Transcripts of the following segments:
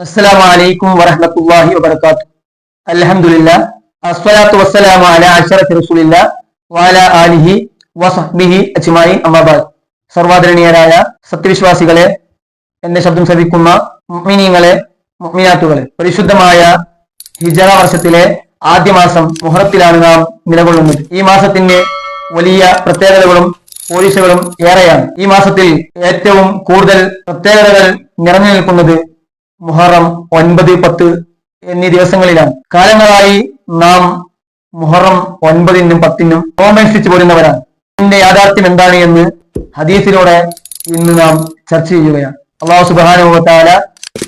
അസ്സലാമു അലൈക്കും വറഹ്മത്തുള്ളാഹി വബറകാതുഹു. അൽഹംദുലില്ലാഹ് അസ്സലാത്തു വസ്സലാമു അലാ അശ്റഫി റസൂലില്ലാഹ് വഅലാ ആലിഹി വസഹ്ബിഹി അജ്മഈൻ. അമ്മാ ബഅദ്. സർവാദരണീയരായ സത്യവിശ്വാസികളെ, എന്റെ ശബ്ദം ശ്രവിക്കുന്ന മുഅ്മിനീങ്ങളെ, മുഅ്മിനാത്തുകളെ, പരിശുദ്ധമായ ഹിജറ വർഷത്തിലെ ആദ്യ മാസം മുഹറത്തിലാണ് നാം നിലകൊള്ളുന്നത്. ഈ മാസത്തിന് വലിയ പ്രത്യേകതകളും പോലീസുകളും ഏറെയാണ്. ഈ മാസത്തിൽ ഏറ്റവും കൂടുതൽ പ്രത്യേകതകൾ നിറഞ്ഞു നിൽക്കുന്നത് മുഹറം 9, 10 എന്നീ ദിവസങ്ങളിലാണ്. കാലങ്ങളായി നാം മുഹറം 9-നും 10-നും നോമ്പനുഷ്ഠിച്ചു പോരുന്നവരാണ്. ഇതിന്റെ യാഥാർത്ഥ്യം എന്താണ് എന്ന് ഹദീസിലൂടെ ഇന്ന് നാം ചർച്ച ചെയ്യുകയാണ്. അല്ലാഹു സുബ്ഹാനഹു വ തആല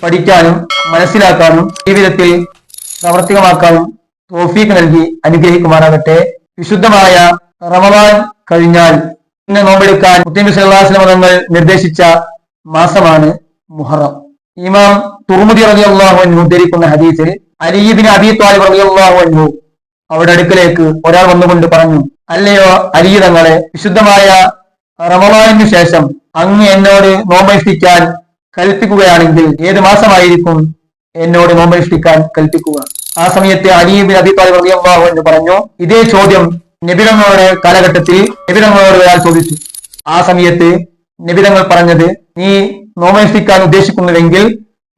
പഠിക്കാനും മനസ്സിലാക്കാനും ജീവിതത്തിൽ പ്രാവർത്തികമാക്കാനും തൗഫീഖ് നൽകി അനുഗ്രഹിക്കുമാറാകട്ടെ. വിശുദ്ധമായ റമദാൻ കഴിഞ്ഞാൽ പിന്നെ നോമ്പെടുക്കാൻ മുത്തനബി സല്ലല്ലാഹു അലൈഹി വസല്ലം തങ്ങൾ നിർദ്ദേശിച്ച മാസമാണ് മുഹറം. ഇമാം തുർമുദി റളിയല്ലാഹു അൻഹു ഉദ്ധരിക്കുന്ന ഹദീസിൽ അലി ഇബ്നു അബീ ത്വാലിബ് റളിയല്ലാഹു അൻഹു അവരുടെ അടുക്കലേക്ക് ഒരാൾ വന്നുകൊണ്ട് പറഞ്ഞു, അല്ലയോ അലി തങ്ങളെ, വിശുദ്ധമായ റമദാനിനു ശേഷം അങ്ങ് എന്നോട് നോമ്പനുഷ്ഠിക്കാൻ കൽപ്പിക്കുകയാണെങ്കിൽ ഏത് മാസമായിരിക്കും എന്നോട് നോമ്പനുഷ്ഠിക്കാൻ കൽപ്പിക്കുക? ആ സമയത്ത് അലി ഇബ്നു അബീ ത്വാലിബ് റളിയല്ലാഹു അൻഹു പറഞ്ഞു, ഇതേ ചോദ്യം നബി തങ്ങളുടെ കാലഘട്ടത്തിൽ നബി തങ്ങളോട് ഒരാൾ ചോദിച്ചു. ആ സമയത്ത് നബി തങ്ങൾ പറഞ്ഞത്, നീ നോമ്പനുഷ്ഠിക്കാൻ ഉദ്ദേശിക്കുന്നുവെങ്കിൽ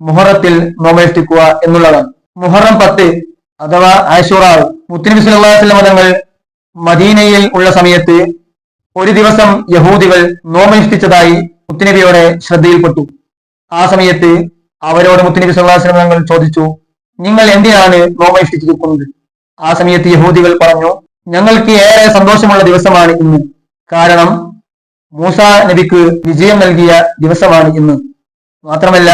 മുഹറത്തിൽ നോമ്പനുഷ്ഠിക്കുക എന്നുള്ളതാണ്. മുഹറം 10 അഥവാ ആശുറ, മുത്തനബി സല്ലല്ലാഹു അലൈഹി വസല്ലം തങ്ങൾ മദീനയിൽ ഉള്ള സമയത്ത് ഒരു ദിവസം യഹൂദികൾ നോമ്പനുഷ്ഠിച്ചതായി മുത്തനബിയുടെ ശ്രദ്ധയിൽപ്പെട്ടു. ആ സമയത്ത് അവരോട് മുത്തനബി സല്ലല്ലാഹു അലൈഹി വസല്ലം തങ്ങൾ ചോദിച്ചു, നിങ്ങൾ എന്തിനാണ് നോമ്പനുഷ്ഠിച്ചിരിക്കുന്നത്? ആ സമയത്ത് യഹൂദികൾ പറഞ്ഞു, ഞങ്ങൾക്ക് ഏറെ സന്തോഷമുള്ള ദിവസമാണ് ഇന്ന്. കാരണം മൂസാ നബിക്ക് വിജയം നൽകിയ ദിവസമാണ് ഇന്ന്. മാത്രമല്ല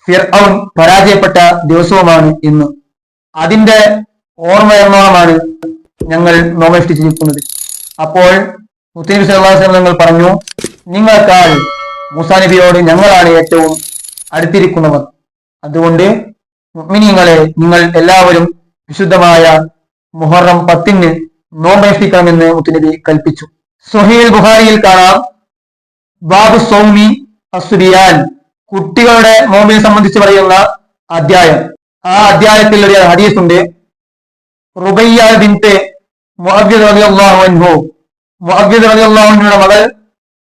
ഫിർഔൻ പരാജയപ്പെട്ട ദിവസവുമാണ് ഇന്ന്. അതിന്റെ ഓർമ്മയാണ് ഞങ്ങൾ നോമ്പനുഷ്ഠിച്ചിരിക്കുന്നത്. അപ്പോൾ മുത്തനബി സല്ലല്ലാഹു അലൈഹി വസല്ലം തങ്ങൾ പറഞ്ഞു, നിങ്ങൾക്കാൾ മൂസാ നബിയോട് ഞങ്ങളാണ് ഏറ്റവും അടുത്തിരിക്കുന്നവർ. അതുകൊണ്ട് മുഅ്മിനീങ്ങളെ, നിങ്ങൾ എല്ലാവരും വിശുദ്ധമായ മുഹറം 10-ന് നോമ്പനുഷ്ഠിക്കണമെന്ന് മുത്തനബി കൽപ്പിച്ചു. സ്വഹീഹുൽ ബുഖാരിയിൽ കാണാം, ബാബു സൗമി അസ്സുബിയാൻ, കുട്ടികളുടെ നോമ്പിനെ സംബന്ധിച്ച് പറയുന്ന അധ്യായം. ആ അധ്യായത്തിൽ ഒരു ഹദീസ് ഉണ്ട്. റുബയ്യ ബിൻത് മുഅവ്വിദ് റളിയല്ലാഹു അൻഹു, മുഅവ്വിദ് റളിയല്ലാഹു അൻഹുയുടെ മകൾ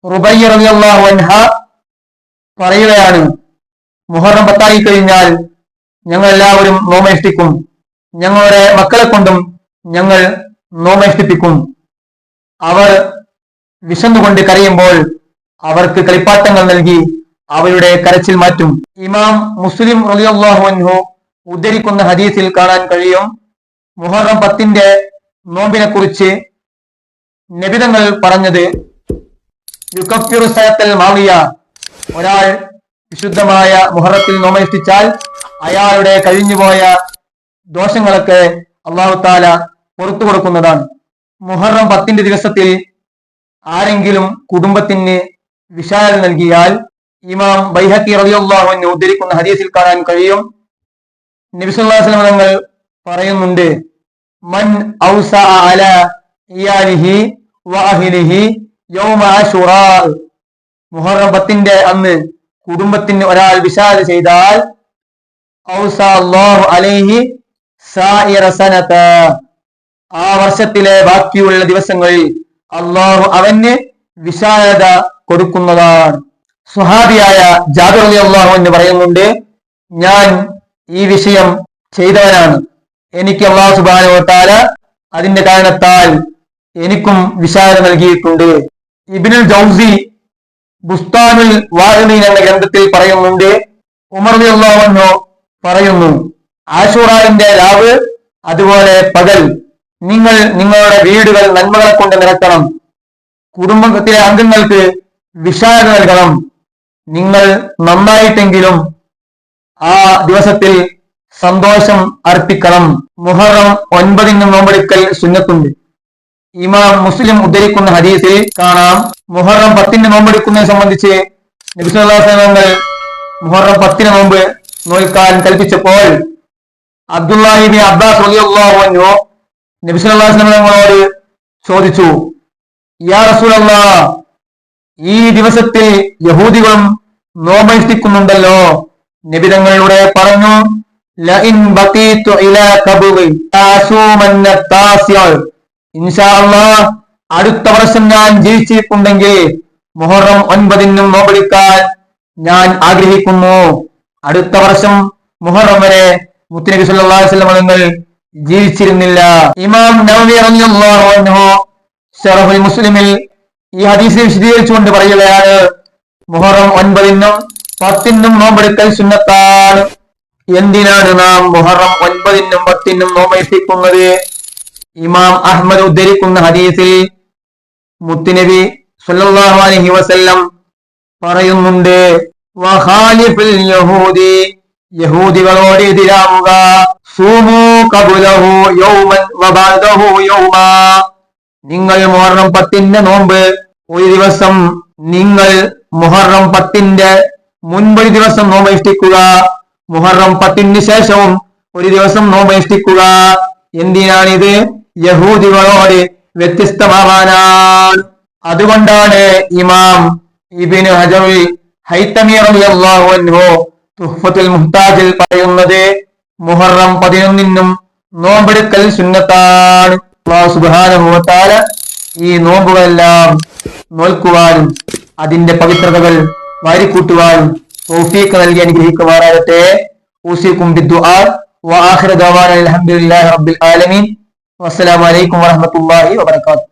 റുബയ്യ റളിയല്ലാഹു അൻഹ പറയുകയാണ്, മുഹറം 10 കഴിഞ്ഞാൽ ഞങ്ങൾ എല്ലാവരും നോമ്പനുഷ്ഠിക്കും. ഞങ്ങളുടെ മക്കളെ കൊണ്ടും ഞങ്ങൾ നോമ്പനുഷ്ഠിപ്പിക്കും. അവർ വിശന്നുകൊണ്ട് കരയുമ്പോൾ അവർക്ക് കളിപ്പാട്ടങ്ങൾ നൽകി അവരുടെ കരച്ചിൽ മാറ്റും. ഇമാം മുസ്ലിം റളിയല്ലാഹു അൻഹു ഉദ്ധരിക്കുന്ന ഹദീസിൽ കാണാൻ കഴിയും, മുഹറം 10-ന്റെ നോമ്പിനെ കുറിച്ച് നബി തങ്ങൾ പറഞ്ഞത്, യുകഫിറു സനത്തൽ മാളിയ, ഒരാൾ വിശുദ്ധമായ മുഹറത്തിൽ നോമ്പനുഷ്ഠിച്ചാൽ അയാളുടെ കഴിഞ്ഞുപോയ ദോഷങ്ങളൊക്കെ അല്ലാഹു തആല പുറത്തു കൊടുക്കുന്നതാണ്. മുഹറം 10-ന്റെ ദിവസത്തിൽ ആരെങ്കിലും കുടുംബത്തിന് വിശാലത നൽകിയാൽ ഇമാം ബൈഹഖി റളിയല്ലാഹു അൻഹു ഉദ്ധരിക്കുന്ന ഹദീസിൽ കാണാൻ കഴിയും, നബി സല്ലല്ലാഹു അലൈഹി വസല്ലം തങ്ങൾ പറയുന്നുണ്ട്, മൻ ഔസഅ അലാ ഇയാലിഹി വഅഹ്ലിഹി യൗമ ആശുറാ, മുഹറം 10-ന്റെ അന്ന് കുടുംബത്തിന് ഒരാൾ വിശാലത ചെയ്താൽ ഔസഅ അല്ലാഹു അലൈഹി സായിറ സനത, ആ വർഷത്തിലെ ബാക്കിയുള്ള ദിവസങ്ങളിൽ അള്ളാഹു അവന് വിശാലത കൊടുക്കുന്നതാണ്. സ്വഹാബിയായ ജാബിർ റളിയല്ലാഹു അൻഹു പറയുന്നുണ്ട്, ഞാൻ ഈ വിഷയം ചെയ്തവനാണ്. എനിക്ക് അല്ലാഹു സുബ്ഹാനഹു വ തആല അതിന്റെ കാരണത്താൽ എനിക്കും വിശാലത നൽകിയിട്ടുണ്ട്. ഇബ്നുൽ ജൗസി ബുസ്താനുൽ വാഇലീൻ എന്ന ഗ്രന്ഥത്തിൽ പറയുന്നുണ്ട്, ഉമർ റളിയല്ലാഹു അൻഹു പറയുന്നു, ആശുറാന്റെ രാവ് അതുപോലെ പകൽ നിങ്ങൾ നിങ്ങളുടെ വീടുകൾ നന്മകളെ കൊണ്ട് നിറക്കണം, കുടുംബത്തിലെ അംഗങ്ങൾക്ക് വിശാലത നൽകണം. നിങ്ങൾ നന്നായിട്ടെങ്കിലും ആ ദിവസത്തിൽ സന്തോഷം അർപ്പിക്കണം. മുഹറം 9-ന് നോമ്പെടുക്കൽ സുന്നത്തുണ്ട്. ഇമാം മുസ്ലിം ഉദ്ധരിക്കുന്ന ഹദീസിൽ കാണാം, മുഹറം 10-ന് നോമ്പെടുക്കുന്നതിനെ സംബന്ധിച്ച് നബി സല്ലല്ലാഹു അലൈഹി വസല്ലം മുഹറം 10-ന് നോമ്പ് നോൽക്കാൻ കൽപ്പിച്ചപ്പോൾ അബ്ദുല്ലാഹി ഇബ്നു അബ്ബാസ് റളിയല്ലാഹു അൻഹു നബി സല്ലല്ലാഹു അലൈഹി വസല്ലമയോട് ചോദിച്ചു, യാ റസൂലല്ലാഹ്, ഈ ദിവസത്തിൽ യഹൂദികളും നോമ്പനുഷ്ഠിക്കുന്നുണ്ടല്ലോ, നബിതങ്ങളുടെ പറഞ്ഞു, ലഇൻ ബഖീതു ഇലാ ഖബ്റി അസൂമന്ന താസിഅ, ഇൻഷാ അല്ലാഹ് അടുത്ത വർഷം ഞാൻ ജീവിച്ചിട്ടുണ്ടെങ്കിൽ മുഹറം 9 നോമ്പെടുക്കാൻ ഞാൻ ആഗ്രഹിക്കുന്നു. അടുത്ത വർഷം മുഹറം വരെ മുത്തുനബി സല്ലല്ലാഹു അലൈഹി വസല്ലം തങ്ങൾ ജീവിച്ചിരുന്നില്ല. ഇമാം നവവി റളിയല്ലാഹു അൻഹു ശറഹുൽ മുസ്ലിമിൽ ഈ ഹദീസ് വിശദീകരിച്ചുകൊണ്ട് പറയുകയാണ്, മുഹറം 9 10 നോമ്പെടുക്കൽ സുന്നത്താണ്. എന്തിനാണ് നാം മുഹറം 9 10 നോമ്പെടുക്കുന്നത്? ഇമാം അഹ്മദ് ഉദ്ധരിക്കുന്ന ഹദീസിൽ മുത്തുനബി സല്ലല്ലാഹു അലൈഹി വസല്ലം പറയുന്നുണ്ട്, വഖാലിഫിൽ യഹൂദി, യഹൂദികളോട് എതിരാവുക, സൂമു ഖബ്ലഹു യൗമൻ വബഅദഹു യൗമാ, നിങ്ങൾ മുഹറം 10 നോമ്പ് ഒരു ദിവസം, നിങ്ങൾ മുഹറം 10 മുൻപൊരു ദിവസം നോമ്പനുഷ്ഠിക്കുക, മുഹറം 10 ശേഷവും ഒരു ദിവസം നോമ്പനുഷ്ഠിക്കുക. എന്തിനാണിത്? യഹൂദികളോട് വ്യത്യസ്തമാവാനാണ്. അതുകൊണ്ടാണ് ഇമാം ഇബ്നു ഹജറുൽ ഹൈതമി റളിയല്ലാഹു അൻഹു തുഹ്ഫത്തുൽ മുഹ്താജിൽ പറയുന്നത്, മുഹറം 11 നോമ്പെടുക്കൽ സുന്നത്താണ്. അല്ലാഹു സുബ്ഹാനഹു വ തആല ഈ നോമ്പുകളെല്ലാം നോൽക്കുവാനും അതിന്റെ പവിത്രതകൾ വാരിക്കൂട്ടുവാനും തൗഫീഖ് നൽകി അനുഗ്രഹിക്കുമാറാകട്ടെ. ഊസികും ബിദ്ദുആ വ ആഖിറു ദഅവാനാ അൽഹംദുലില്ലാഹി റബ്ബിൽ ആലമീൻ. വസ്സലാമു അലൈക്കും വറഹ്മത്തുള്ളാഹി വബറകാതുഹു.